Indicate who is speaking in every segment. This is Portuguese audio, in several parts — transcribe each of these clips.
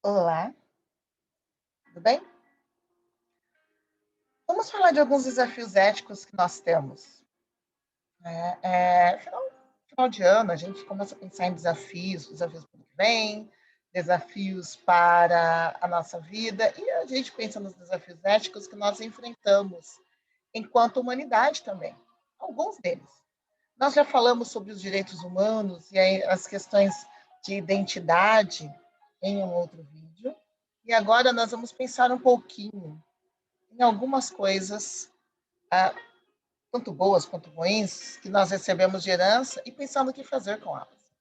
Speaker 1: Olá, tudo bem? Vamos falar de alguns desafios éticos que nós temos. Final de ano, a gente começa a pensar em desafios para o que vem, desafios para a nossa vida, e a gente pensa nos desafios éticos que nós enfrentamos enquanto humanidade também, alguns deles. Nós já falamos sobre os direitos humanos e aí as questões de identidade em um outro vídeo, e agora nós vamos pensar um pouquinho em algumas coisas, ah, tanto boas quanto ruins, que nós recebemos de herança e pensando o que fazer com elas.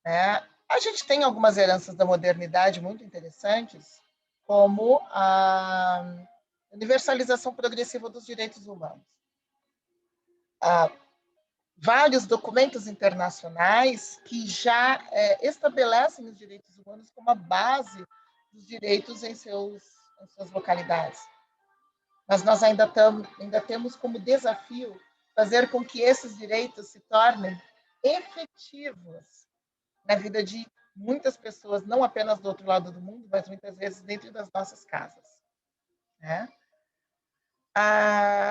Speaker 1: Né? A gente tem algumas heranças da modernidade muito interessantes, como a universalização progressiva dos direitos humanos. Há vários documentos internacionais que já estabelecem os direitos humanos como a base dos direitos em suas localidades. Mas nós ainda temos como desafio fazer com que esses direitos se tornem efetivos na vida de muitas pessoas, não apenas do outro lado do mundo, mas muitas vezes dentro das nossas casas. Né?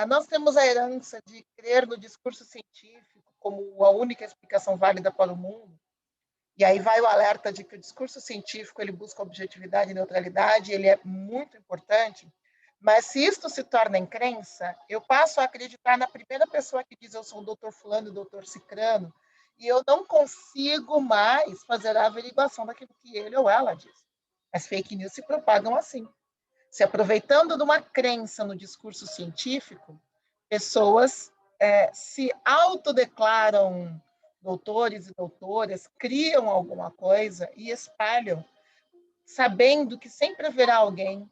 Speaker 1: Nós temos a herança de crer no discurso científico como a única explicação válida para o mundo, e aí vai o alerta de que o discurso científico ele busca objetividade e neutralidade, ele é muito importante, mas se isto se torna em crença, eu passo a acreditar na primeira pessoa que diz eu sou o doutor fulano, o doutor cicrano, e eu não consigo mais fazer a averiguação daquilo que ele ou ela diz. As fake news se propagam assim. Se aproveitando de uma crença no discurso científico, pessoas se autodeclaram doutores e doutoras, criam alguma coisa e espalham, sabendo que sempre haverá alguém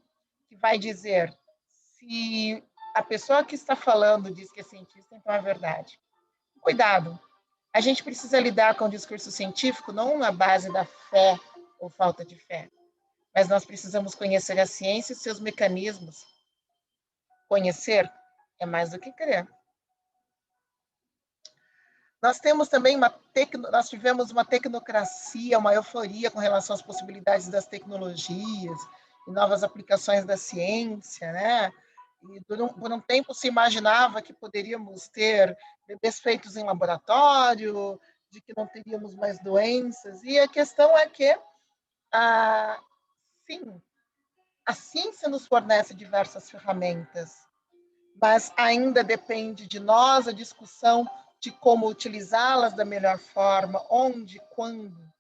Speaker 1: que vai dizer se a pessoa que está falando diz que é cientista, então é verdade. Cuidado, a gente precisa lidar com o discurso científico não na base da fé ou falta de fé, mas nós precisamos conhecer a ciência e seus mecanismos. Conhecer é mais do que crer. Nós temos também nós tivemos uma tecnocracia, uma euforia com relação às possibilidades das tecnologias e novas aplicações da ciência, né? E por um tempo se imaginava que poderíamos ter bebês feitos em laboratório, de que não teríamos mais doenças. E a questão é que, sim, a ciência nos fornece diversas ferramentas, mas ainda depende de nós a discussão de como utilizá-las da melhor forma, onde, quando.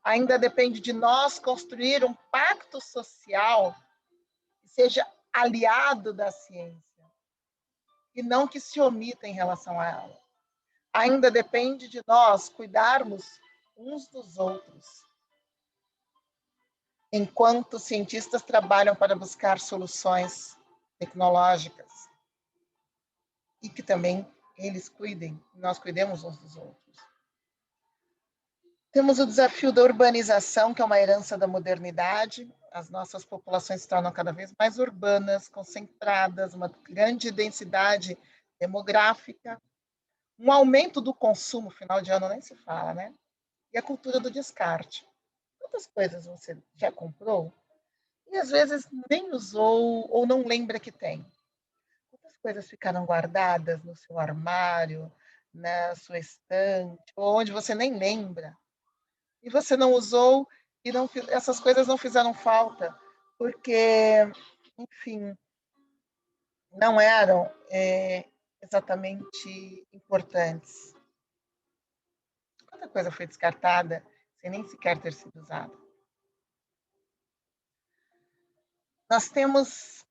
Speaker 1: Ainda depende de nós construir um pacto social que seja aliado da ciência e não que se omita em relação a ela. Ainda depende de nós cuidarmos uns dos outros, enquanto cientistas trabalham para buscar soluções tecnológicas e que também eles cuidem, nós cuidemos uns dos outros. Temos o desafio da urbanização, que é uma herança da modernidade. As nossas populações se tornam cada vez mais urbanas, concentradas, uma grande densidade demográfica, um aumento do consumo, final de ano nem se fala, né? E a cultura do descarte. Quantas coisas você já comprou e às vezes nem usou ou não lembra que tem? Quantas coisas ficaram guardadas no seu armário, na sua estante, ou onde você nem lembra? E você não usou e não, essas coisas não fizeram falta, porque, enfim, não eram exatamente importantes. Quanta coisa foi descartada sem nem sequer ter sido usada. Nós temos,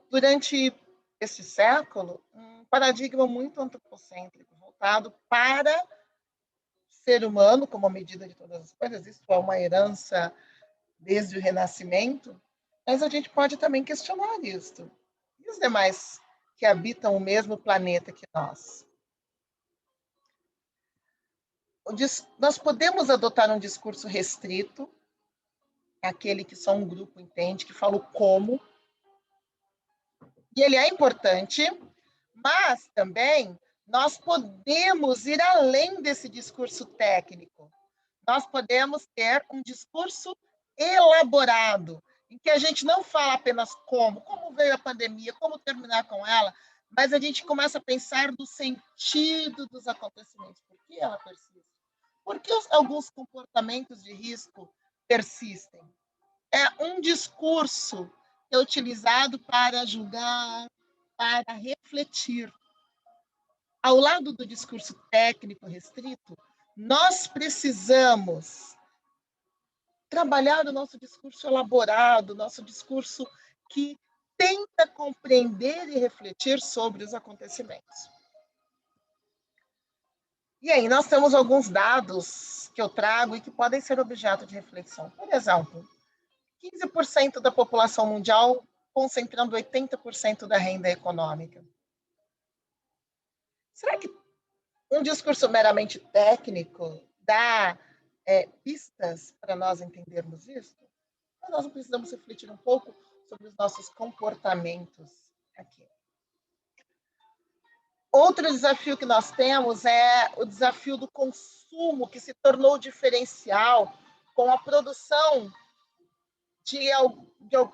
Speaker 1: durante este século, um paradigma muito antropocêntrico, voltado para o ser humano como medida de todas as coisas. Isso é uma herança desde o Renascimento, mas a gente pode também questionar isso. E os demais que habitam o mesmo planeta que nós? Nós podemos adotar um discurso restrito, aquele que só um grupo entende, que fala o como, e ele é importante, mas também nós podemos ir além desse discurso técnico. Nós podemos ter um discurso elaborado, em que a gente não fala apenas como veio a pandemia, como terminar com ela, mas a gente começa a pensar no sentido dos acontecimentos. Por que ela persiste? Por que alguns comportamentos de risco persistem? É um discurso que é utilizado para julgar, para refletir. Ao lado do discurso técnico restrito, nós precisamos trabalhar o nosso discurso elaborado, nosso discurso que tenta compreender e refletir sobre os acontecimentos. E aí, nós temos alguns dados que eu trago e que podem ser objeto de reflexão. Por exemplo, 15% da população mundial concentrando 80% da renda econômica. Será que um discurso meramente técnico dá pistas para nós entendermos isso? Mas nós precisamos refletir um pouco sobre os nossos comportamentos aqui. Outro desafio que nós temos é o desafio do consumo, que se tornou diferencial com a produção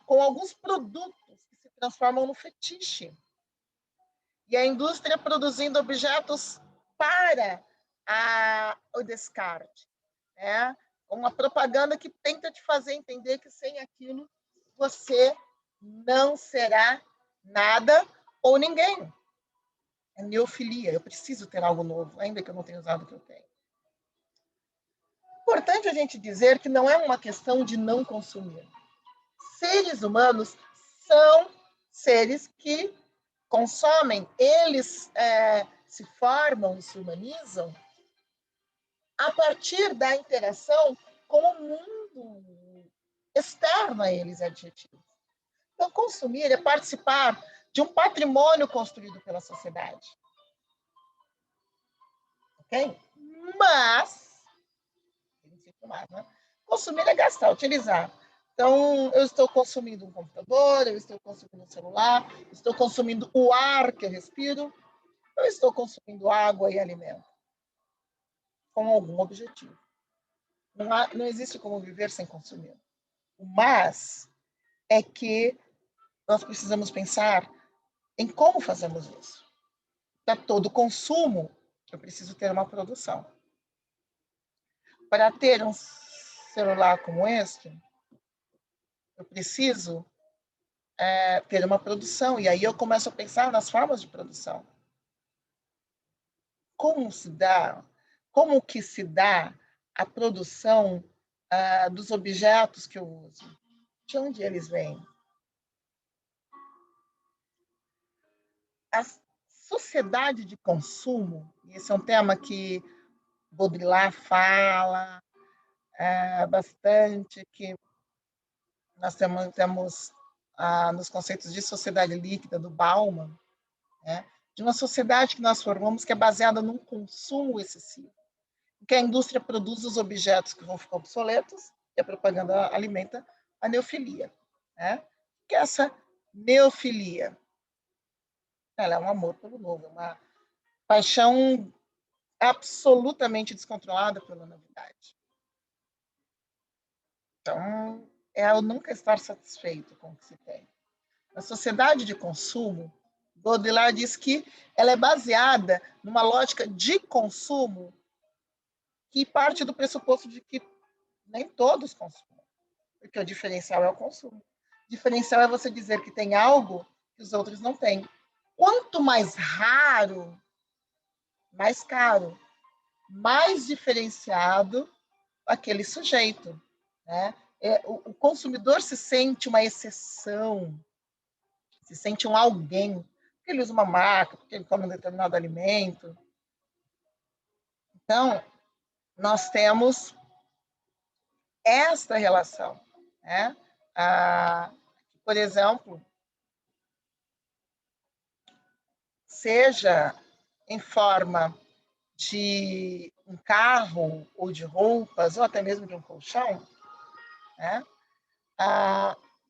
Speaker 1: com alguns produtos que se transformam no fetiche. E a indústria produzindo objetos para o descarte. Né? Uma propaganda que tenta te fazer entender que sem aquilo você não será nada ou ninguém. É neofilia, eu preciso ter algo novo, ainda que eu não tenha usado o que eu tenho. Importante a gente dizer que não é uma questão de não consumir. Seres humanos são seres que consomem, eles se formam e se humanizam a partir da interação com o mundo externo a eles adjetivos. Então, consumir é participar de um patrimônio construído pela sociedade. Ok? Mas, né? Consumir é gastar, utilizar. Então, eu estou consumindo um computador, eu estou consumindo um celular, estou consumindo o ar que eu respiro, eu estou consumindo água e alimento. Com algum objetivo. Não existe como viver sem consumir. Mas é que nós precisamos pensar em como fazemos isso. Para todo consumo, eu preciso ter uma produção. Para ter um celular como este, eu preciso ter uma produção. E aí eu começo a pensar nas formas de produção. Como que se dá a produção dos objetos que eu uso? De onde eles vêm? A sociedade de consumo, esse é um tema que Baudrillard fala bastante, que nós temos nos conceitos de sociedade líquida do Bauman, né, de uma sociedade que nós formamos que é baseada num consumo excessivo, em que a indústria produz os objetos que vão ficar obsoletos e a propaganda alimenta a neofilia. Né? O que é essa neofilia? Ela é um amor pelo novo, uma paixão absolutamente descontrolada pela novidade. Então, é o nunca estar satisfeito com o que se tem. A sociedade de consumo, Baudrillard diz que ela é baseada numa lógica de consumo que parte do pressuposto de que nem todos consumem, porque o diferencial é o consumo. O diferencial é você dizer que tem algo que os outros não têm. Quanto mais raro, mais caro, mais diferenciado aquele sujeito. Né? O consumidor se sente uma exceção, se sente um alguém, porque ele usa uma marca, porque ele come um determinado alimento. Então, nós temos esta relação. Né? Por exemplo, seja em forma de um carro ou de roupas, ou até mesmo de um colchão, né?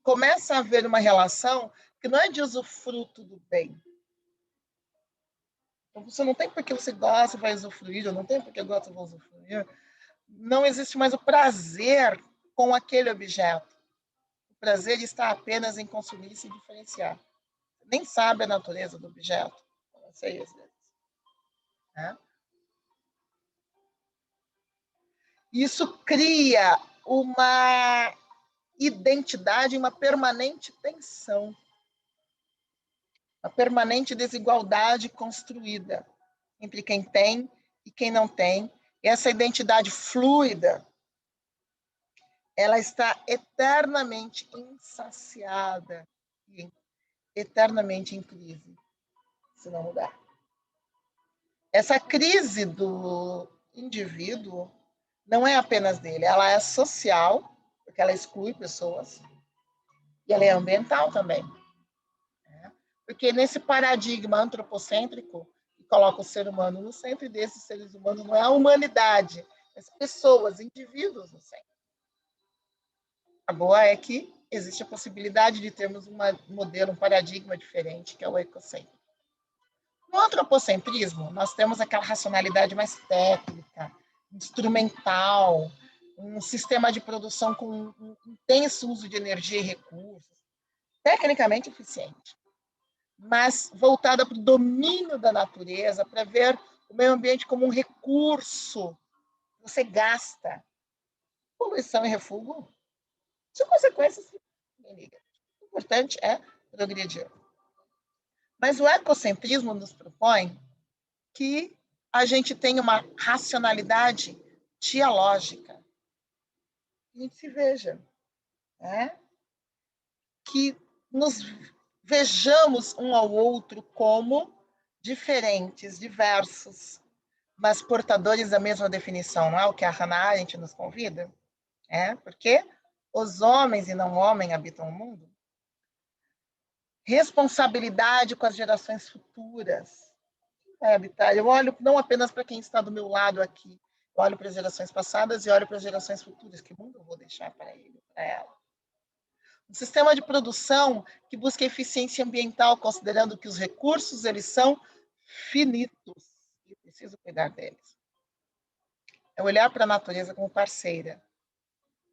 Speaker 1: Começa a haver uma relação que não é de usufruto do bem. Então, você não tem porque você gosta, vai usufruir, ou não tem porque gosta, vai usufruir. Não existe mais o prazer com aquele objeto. O prazer está apenas em consumir e se diferenciar. Nem sabe a natureza do objeto. Não sei às vezes. Né? Isso cria uma identidade, uma permanente tensão, uma permanente desigualdade construída entre quem tem e quem não tem. E essa identidade fluida, ela está eternamente insaciada e eternamente em crise, se não mudar. Essa crise do indivíduo não é apenas dele, ela é social, porque ela exclui pessoas, e ela é ambiental também. Né? Porque nesse paradigma antropocêntrico, que coloca o ser humano no centro, e desses seres humanos não é a humanidade, mas pessoas, indivíduos no centro. A boa é que existe a possibilidade de termos um modelo, um paradigma diferente, que é o ecocêntrico. No antropocentrismo, nós temos aquela racionalidade mais técnica, instrumental, um sistema de produção com um intenso uso de energia e recursos, tecnicamente eficiente, mas voltada para o domínio da natureza, para ver o meio ambiente como um recurso que você gasta. Poluição e refúgio são consequências. O importante é progredir. Mas o ecocentrismo nos propõe que a gente tenha uma racionalidade dialógica. A gente se veja, né? Que nos vejamos um ao outro como diferentes, diversos, mas portadores da mesma definição, não é o que a Hannah Arendt nos convida? Porque os homens e não homem habitam o mundo. Responsabilidade com as gerações futuras. Habitar. Eu olho não apenas para quem está do meu lado aqui, eu olho para as gerações passadas e olho para as gerações futuras. Que mundo eu vou deixar para ele, para ela? Um sistema de produção que busca eficiência ambiental, considerando que os recursos eles são finitos e preciso cuidar deles. É olhar para a natureza como parceira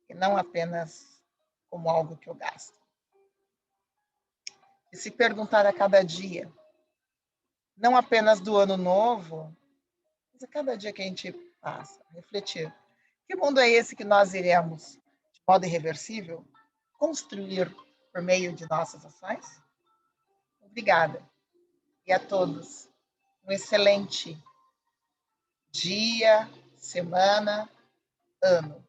Speaker 1: e não apenas como algo que eu gasto. E se perguntar a cada dia, não apenas do ano novo, mas a cada dia que a gente passa, refletir. Que mundo é esse que nós iremos, de modo irreversível, construir por meio de nossas ações? Obrigada. E a todos, um excelente dia, semana, ano.